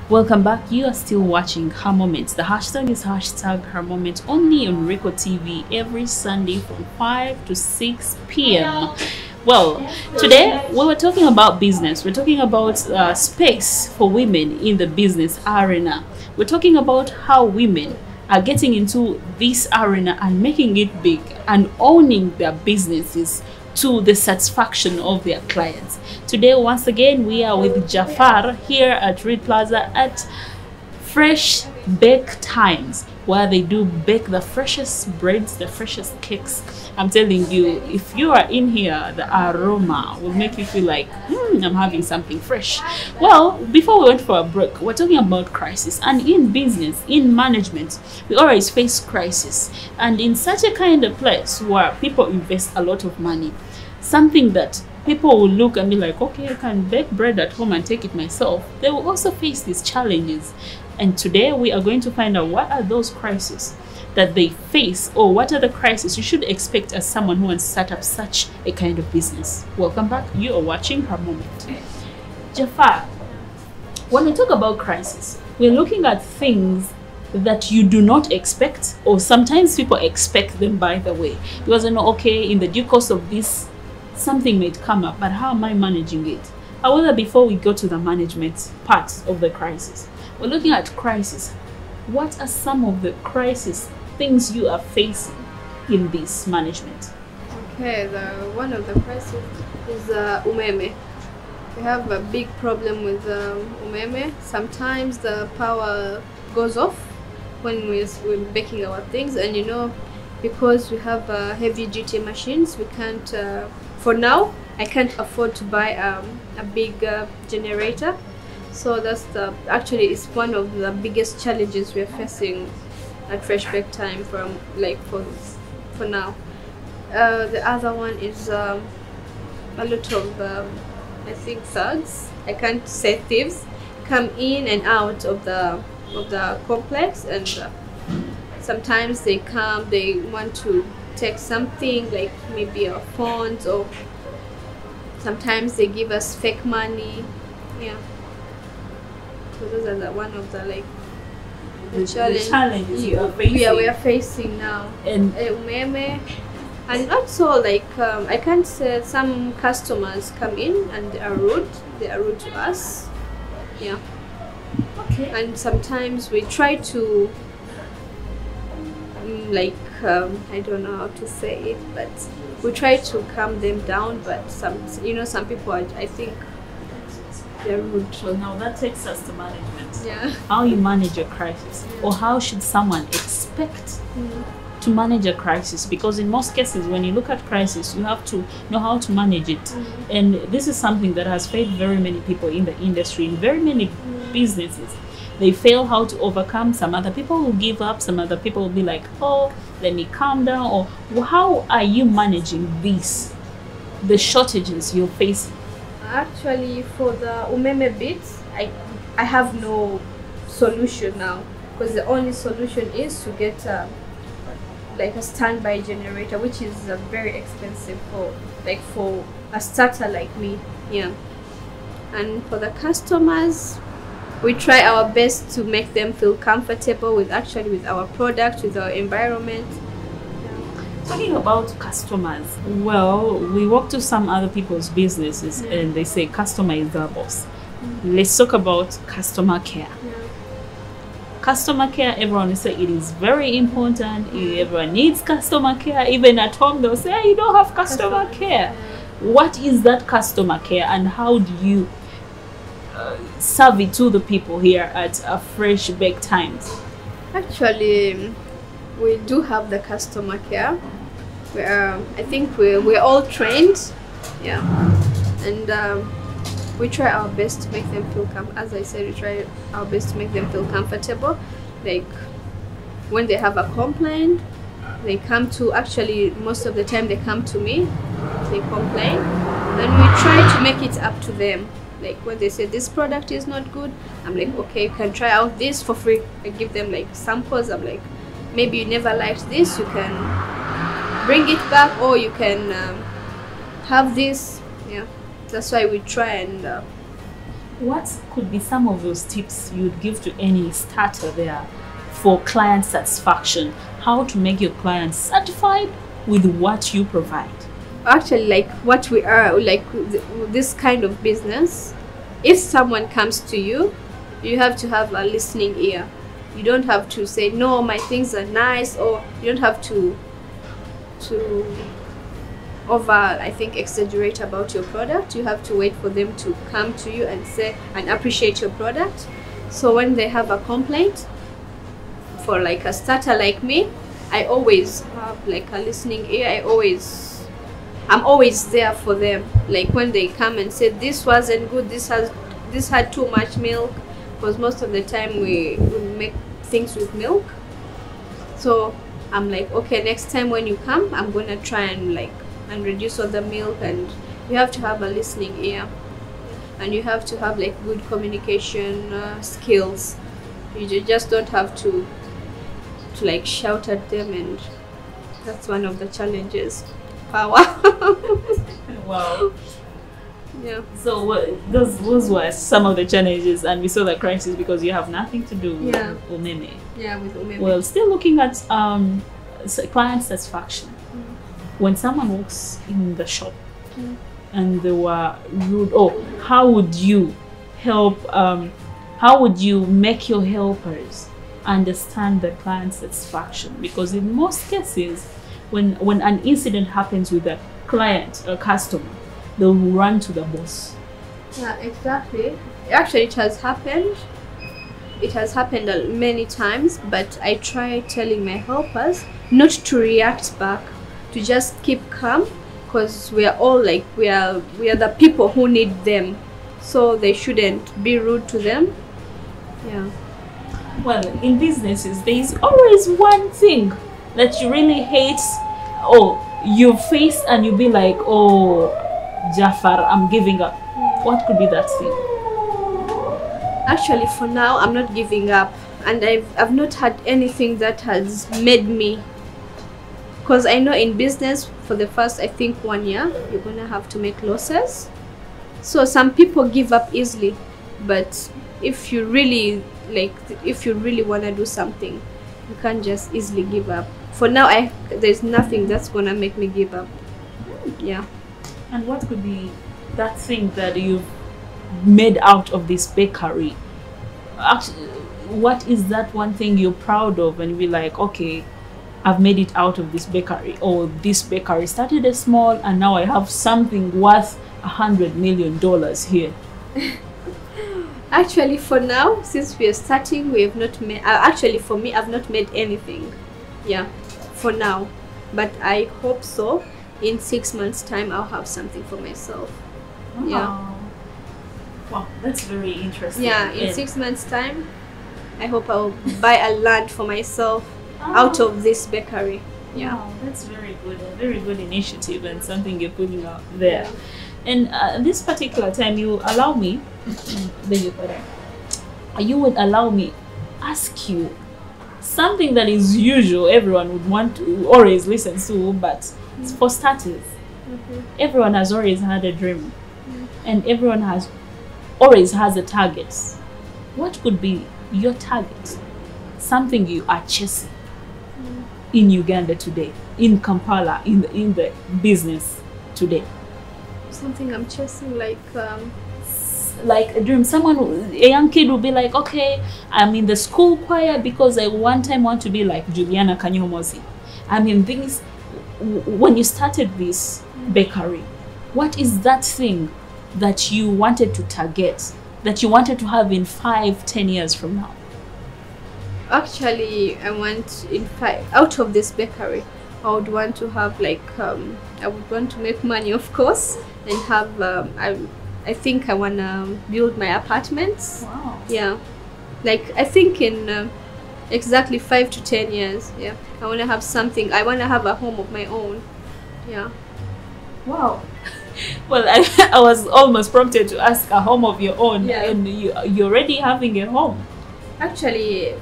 Welcome back. You are still watching Her Moment. The hashtag is hashtag Her Moment, only on Rico TV every Sunday from 5 to 6 p.m. Well, today we were talking about business. We're talking about space for women in the business arena. We're talking about how women are getting into this arena and making it big and owning their businesses to the satisfaction of their clients. Today, once again, we are with Jaffer here at Reed Plaza at Fresh Bake Times, where they do bake the freshest breads, the freshest cakes. I'm telling you, if you are in here, the aroma will make you feel like, I'm having something fresh. Well, before we went for a break, we're talking about crisis. And in business, in management, we always face crisis. And in such a kind of place where people invest a lot of money, something that people will look and be like, okay, I can bake bread at home and take it myself, they will also face these challenges. And today we are going to find out what are those crises that they face, or what are the crises you should expect as someone who wants to start up such a kind of business. Welcome back. You are watching Her Moment. Jafar, when we talk about crisis, we're looking at things that you do not expect, or sometimes people expect them, by the way, because you know, okay, in the due course of this, something might come up, but how am I managing it? However, before we go to the management part of the crisis, we're looking at crisis. What are some of the crisis things you are facing in this management? Okay, one of the crises is umeme. We have a big problem with umeme. Sometimes the power goes off when we're baking our things, and you know, because we have heavy duty machines, we can't for now I can't afford to buy a big generator. So that's actually it's one of the biggest challenges we're facing at Fresh Bake Time for now. The other one is a lot of I think thugs, I can't say thieves, come in and out of the complex, and sometimes they come, they want to take something like maybe our phones, or sometimes they give us fake money. Yeah, so those are one of the challenges you are facing. Yeah, we are facing now. And umeme, and also I can't say, some customers come in and they are rude to us. Yeah. Okay. And sometimes we try to I don't know how to say it, but we try to calm them down, but some people are, I think they're rude. So now that takes us to management. Yeah. How you manage a crisis, or how should someone expect to manage a crisis? Because in most cases, when you look at crisis, you have to know how to manage it. And this is something that has failed very many people in the industry, in very many businesses. They fail how to overcome. Some other people will give up. Some other people will be like, oh, let me calm down. Or how are you managing the shortages you're facing? Actually, for the umeme bits, I have no solution now, because the only solution is to get a standby generator, which is very expensive for a starter like me. Yeah. And for the customers, we try our best to make them feel comfortable with our product, with our environment. Talking about customers, well, we walk to some other people's businesses and they say customer is the boss. Let's talk about customer care. Customer care, everyone will say it is very important. Everyone needs customer care. Even at home, they'll say, hey, you don't have customer care. What is that customer care, and how do you serve it to the people here at Fresh Bake Times? Actually, we do have the customer care. I think we're all trained, yeah, and we try our best to make them feel as I said, we try our best to make them feel comfortable. Like when they have a complaint, they come to, actually most of the time they come to me, they complain, and we try to make it up to them. Like when they say this product is not good, I'm like, okay, you can try out this for free. I give them like samples. I'm like, maybe you never liked this, you can bring it back, or you can have this. Yeah, that's why we try and What could be some of those tips you'd give to any starter there for client satisfaction? How to make your clients satisfied with what you provide? Actually, like what we are, like this kind of business, if someone comes to you, you have to have a listening ear. You don't have to say, no, my things are nice, or you don't have to over, I think, exaggerate about your product. You have to wait for them to come to you and say and appreciate your product. So when they have a complaint, for like a starter like me, I always have like a listening ear. I'm always there for them. Like when they come and say this wasn't good, this had too much milk, because most of the time we make things with milk. So I'm like, okay, next time when you come, I'm gonna try and reduce all the milk. And you have to have a listening ear, and you have to have like good communication skills. You just don't have to like shout at them, and that's one of the challenges. Power. Wow. Yeah. So those were some of the challenges, and we saw the crisis because you have nothing to do with umeme. Yeah, with umeme. Well, still looking at client satisfaction. When someone walks in the shop and they were rude, how would you help? How would you make your helpers understand the client satisfaction? Because in most cases, when an incident happens with a client or customer, they'll run to the boss. Yeah, exactly. Actually, it has happened. It has happened many times, but I try telling my helpers not to react back, to just keep calm, because we are all like, we are the people who need them, so they shouldn't be rude to them. Yeah. Well, in businesses, there is always one thing that you really hate, or you face and you be like, oh, Jaffer, I'm giving up. What could be that thing? Actually, for now, I'm not giving up, and I've not had anything that has made me, because I know in business for the first, I think, 1 year, you're gonna have to make losses. So some people give up easily, but if you really want to do something, you can't just easily give up. For now, there's nothing that's gonna make me give up. Yeah. And what could be that thing that you've made out of this bakery? Actually, what is that one thing you're proud of and be like, okay, I've made it out of this bakery, or this bakery started as small and now I have something worth $100 million here? Actually, for now, since we are starting, we have not made. Actually, for me, I've not made anything. Yeah, for now, but I hope so. In 6 months' time, I'll have something for myself. Oh. Yeah. Wow, that's very interesting. Yeah, in 6 months' time, I hope I'll buy a land for myself out of this bakery. Yeah. Wow, that's very good. A very good initiative and something you're putting out there. Yeah. And this particular time, you allow me, you would allow me ask you something that is usual, everyone would want to always listen to, but for starters, everyone has always had a dream, and everyone always has a target. What could be your target? Something you are chasing in Uganda today, in Kampala, in the business today. Something I'm chasing, like a dream. A young kid will be like, okay, I'm in the school choir because I one time want to be like Juliana Kanyomozi. I mean, things. When you started this bakery, what is that thing that you wanted to target, that you wanted to have in 5-10 years from now? Actually, I want out of this bakery, I would want to have like I would want to make money, of course, and have I think I want to build my apartments. Wow. Yeah, like I think in exactly 5 to 10 years. Yeah, I want to have something. I want to have a home of my own. Yeah. Wow. Well, I was almost prompted to ask a home of your own. Yeah. And you're already having a home. Actually,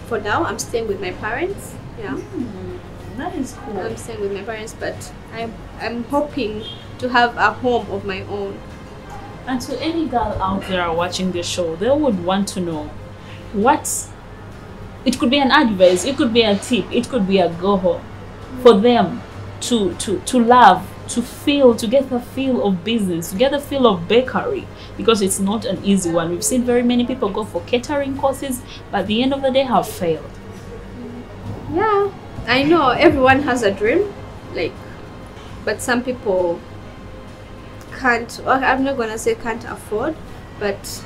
for now, I'm staying with my parents. Yeah. That is cool. I'm staying with my parents, but I'm hoping to have a home of my own. And to any girl out there watching the show, they would want to know what, it could be an advice, it could be a tip, it could be a go for them to love, to feel, to get the feel of business, to get the feel of bakery, because it's not an easy one. We've seen very many people go for catering courses, but at the end of the day have failed. Yeah, I know everyone has a dream, like, but some people can't, well, I'm not gonna say can't afford, but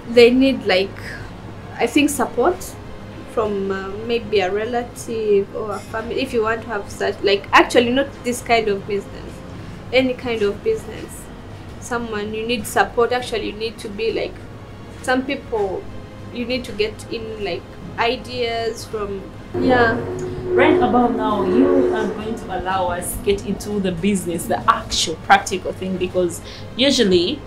they need, like, I think, support from maybe a relative or a family, if you want to have such, like, actually not this kind of business, any kind of business, someone you need support. Actually, you need to be like, some people you need to get in, like, ideas from, yeah. Right about now, you are going to allow us get into the business, the actual practical thing, because usually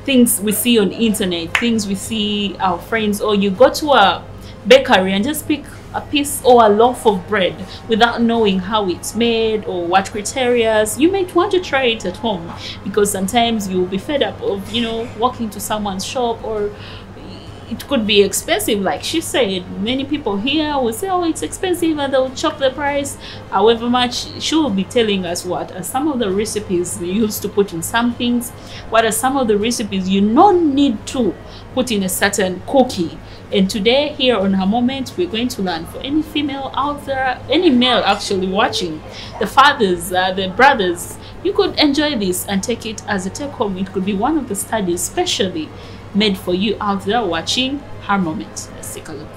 things we see on the internet, things we see our friends, or you go to a bakery and just pick a piece or a loaf of bread without knowing how it's made or what criteria. You might want to try it at home, because sometimes you'll be fed up of, you know, walking to someone's shop, or it could be expensive. Like she said, many people here will say, oh, it's expensive, and they'll chop the price however much. She will be telling us what are some of the recipes they used to put in some things, what are some of the recipes you don't need to put in a certain cookie. And today here on Her Moment, we're going to learn, for any female out there, any male actually watching, the fathers, the brothers, you could enjoy this and take it as a take home. It could be one of the studies specially made for you out there watching Her Moment. Let's take a look.